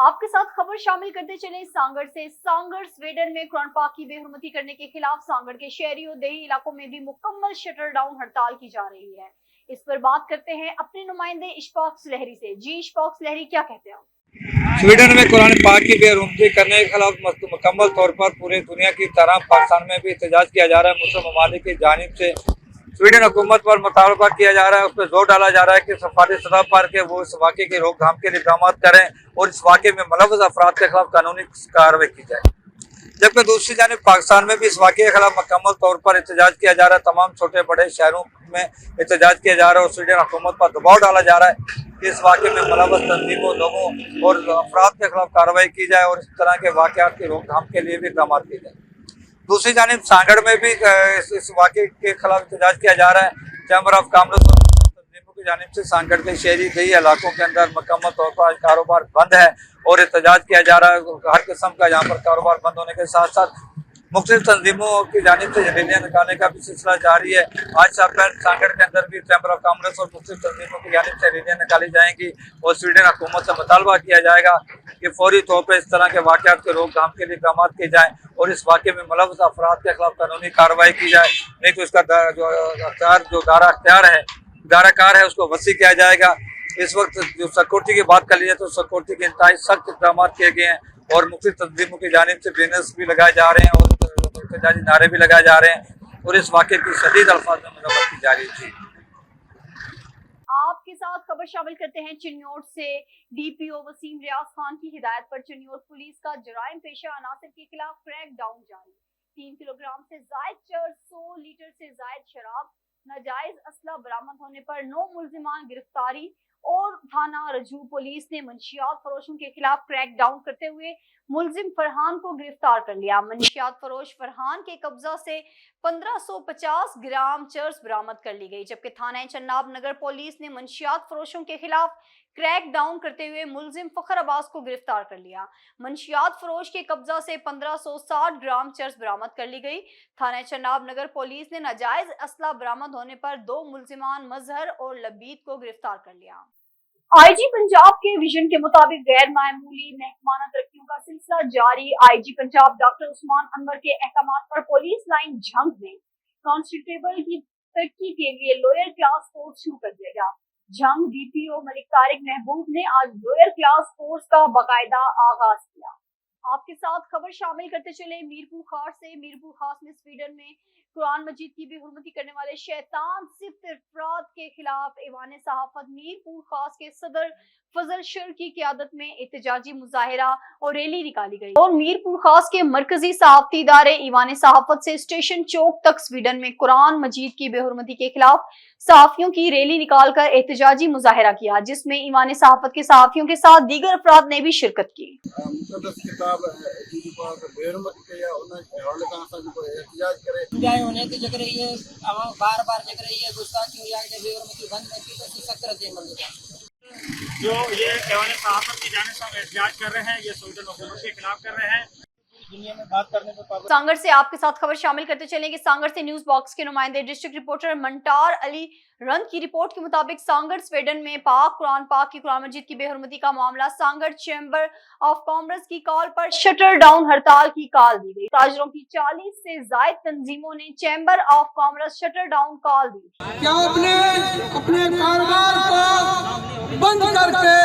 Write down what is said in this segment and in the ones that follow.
آپ کے ساتھ خبر شامل کرتے چلیں سانگڑ سے۔ سانگڑ سویڈن میں قرآن پاک کی بے حرمتی کرنے کے خلاف سانگڑ کے شہری اور دیہی علاقوں میں بھی مکمل شٹر ڈاؤن ہڑتال کی جا رہی ہے۔ اس پر بات کرتے ہیں اپنے نمائندے اشفاق سلیحری سے۔ جی اشفاق سلیحری، کیا کہتے ہیں آپ؟ سویڈن میں قرآن پاک کی بے حرمتی کرنے کے خلاف مکمل طور پر پوری دنیا کی طرح پاکستان میں بھی احتجاج کیا جا رہا ہے۔ مسلم ممالک کی جانب سے سویڈن حکومت پر مطالبہ کیا جا رہا ہے، اس پہ زور ڈالا جا رہا ہے کہ سفارتی سطح پر کہ وہ اس واقعے کی روک تھام کے لیے اقدامات کریں اور اس واقعے میں ملوث افراد کے خلاف قانونی کارروائی کی جائے۔ جبکہ دوسری جانب پاکستان میں بھی اس واقعے کے خلاف مکمل طور پر احتجاج کیا جا رہا ہے۔ تمام چھوٹے بڑے شہروں میں احتجاج کیا جا رہا ہے اور سویڈن حکومت پر دباؤ ڈالا جا رہا ہے کہ اس واقعے میں ملوث تنظیموں، لوگوں اور افراد کے خلاف کارروائی کی جائے اور اس طرح کے واقعات کی روک تھام کے لیے بھی اقدامات کیے جائیں۔ دوسری جانب سانگڑ میں بھی اس واقعے کے خلاف احتجاج کیا جا رہا ہے۔ چیمبر آف کامرس اور تنظیموں کی جانب سے سانگڑ کے شہری دیہی علاقوں کے اندر مکمل طور پر کاروبار بند ہے اور احتجاج کیا جا رہا ہے۔ ہر قسم کا یہاں پر کاروبار بند ہونے کے ساتھ ساتھ مختلف تنظیموں کی جانب سے ریلیاں نکالنے کا بھی سلسلہ جاری ہے۔ آج سانگڑ کے اندر بھی چیمبر آف کامرس اور مختلف تنظیموں کی جانب سے ریلیاں نکالی جائیں گی اور سویڈن حکومت سے مطالبہ کیا جائے گا کہ فوری طور پر اس طرح کے واقعات کے روک تھام کے لیے اقدامات کیے جائیں اور اس واقعے میں ملوث افراد کے خلاف قانونی کارروائی کی جائے، نہیں تو اس کا جو دائرہ کار ہے اس کو وسیع کیا جائے گا۔ اس وقت جو سیکورٹی کی بات کر لی ہے تو سیکورٹی کے انتہائی سخت اقدامات کیے گئے ہیں اور مختلف تنظیموں کی جانب سے بینرز بھی لگائے جا رہے ہیں اور احتجاجی نعرے بھی لگائے جا رہے ہیں اور اس واقعے کی شدید الفاظ میں مذمت کی جا رہی ہے۔ آپ کے ساتھ خبر شامل کرتے ہیں چنیوٹ سے۔ ڈی پی او وسیم ریاض خان کی ہدایت پر چنیوٹ پولیس کا جرائم پیشہ عناصر کے خلاف کریک ڈاؤن جاری۔ 3 کلو گرام سے زائد چرس، 100 لیٹر سے زائد شراب، ناجائز اسلحہ برآمد ہونے پر 9 ملزمان گرفتاری اور تھانہ رجوع پولیس نے منشیات فروشوں کے خلاف کریک ڈاؤن کرتے ہوئے ملزم فرحان کو گرفتار کر لیا۔ منشیات فروش فرحان کے قبضہ سے 1550 گرام چرس برآمد کر لی گئی، جبکہ تھانہ چناب نگر پولیس نے منشیات فروشوں کے خلاف کریک ڈاؤن کرتے ہوئے ملزم فخر عباس کو گرفتار کر لیا۔ منشیات فروش کے قبضہ سے 1560 گرام چرس برآمد کر لی گئی۔ تھانہ چناب نگر پولیس نے ناجائز اسلحہ برآمد ہونے پر 2 ملزمان مظہر اور لبید کو گرفتار کر لیا۔ آئی جی پنجاب کے ویژن کے مطابق غیر معمولی محکمانہ ترقیوں کا سلسلہ جاری۔ آئی جی پنجاب ڈاکٹر عثمان انور کے احکامات پر پولیس لائن جھنگ میں کانسٹیبل کی ترقی کے لیے لوئر کلاس کورس شروع کر دیا گیا۔ جھنگ ڈی پی او ملک طارق محبوب نے آج لوئر کلاس کورس کا باقاعدہ آغاز کیا۔ آپ کے ساتھ خبر شامل کرتے چلے میرپور خاص سے۔ میرپور خاص میں سویڈن میں قرآن مجید کی بے حرمتی کرنے والے شیطان صفت افراد کے خلاف ایوان صحافت میرپور خاص کے صدر فضل شر کی قیادت میں احتجاجی مظاہرہ اور ریلی نکالی گئی اور میرپور خاص کے مرکزی صحافتی ادارے ایوان صحافت سے اسٹیشن چوک تک سویڈن میں قرآن مجید کی بے حرمتی کے خلاف صحافیوں کی ریلی نکال کر احتجاجی مظاہرہ کیا، جس میں ایوان صحافت کے صحافیوں کے ساتھ دیگر افراد نے بھی شرکت کی۔ ہونے کی جگ رہی ہے، عوام بار بار جگ رہی ہے، گستاخی ہو جائے بے حرمتی بند نہیں کی تو سخت رد عمل ہوگا۔ جو یہ ایوان صحافت کی جانب سے ہم احتجاج کر رہے ہیں، یہ سویڈن حکومت کے خلاف کر رہے ہیں۔ دنیا میں بات کرنے کو سانگڑ سے آپ کے ساتھ خبر شامل کرتے چلیں کہ سانگڑ سے نیوز باکس کے نمائندے ڈسٹرکٹ رپورٹر منٹار علی رند کی رپورٹ کے مطابق سانگڑ سویڈن میں قرآن پاک کی قرآن مجید کی بے حرمتی کا معاملہ سانگڑ چیمبر آف کامرس کی کال پر شٹر ڈاؤن ہڑتال کی کال دی گئی۔ تاجروں کی 40 سے زائد تنظیموں نے chamber of commerce shutter down call دی۔ کیا اپنے کاروبار کو بند کر کے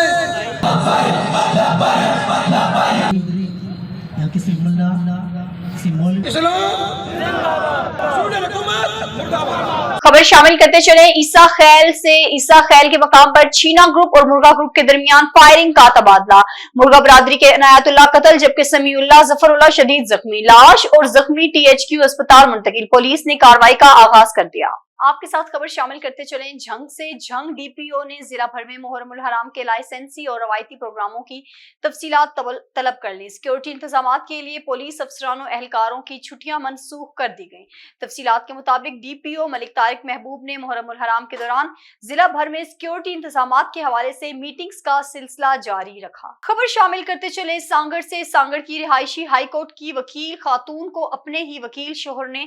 خبر شامل کرتے چلے عیسیٰ خیل سے۔ عیسیٰ خیل کے مقام پر چینا گروپ اور مرغا گروپ کے درمیان فائرنگ کا تبادلہ۔ مرغا برادری کے عنایت اللہ قتل جبکہ سمیع اللہ ظفر اللہ شدید زخمی، لاش اور زخمی ٹی ایچ کیو اسپتال منتقل۔ پولیس نے کارروائی کا آغاز کر دیا۔ آپ کے ساتھ خبر شامل کرتے چلیں جھنگ سے۔ جھنگ ڈی پی او نے ضلع بھر میں محرم الحرام کے لائسنسی اور روایتی پروگراموں کی تفصیلات طلب کر لی۔ سیکورٹی انتظامات کے لیے پولیس افسران و اہلکاروں کی چھٹیاں منسوخ کر دی گئیں۔ تفصیلات کے مطابق ڈی پی او ملک طارق محبوب نے محرم الحرام کے دوران ضلع بھر میں سیکورٹی انتظامات کے حوالے سے میٹنگز کا سلسلہ جاری رکھا۔ خبر شامل کرتے چلے سانگڑ سے۔ سانگڑ کی رہائشی ہائی کورٹ کی وکیل خاتون کو اپنے ہی وکیل شوہر نے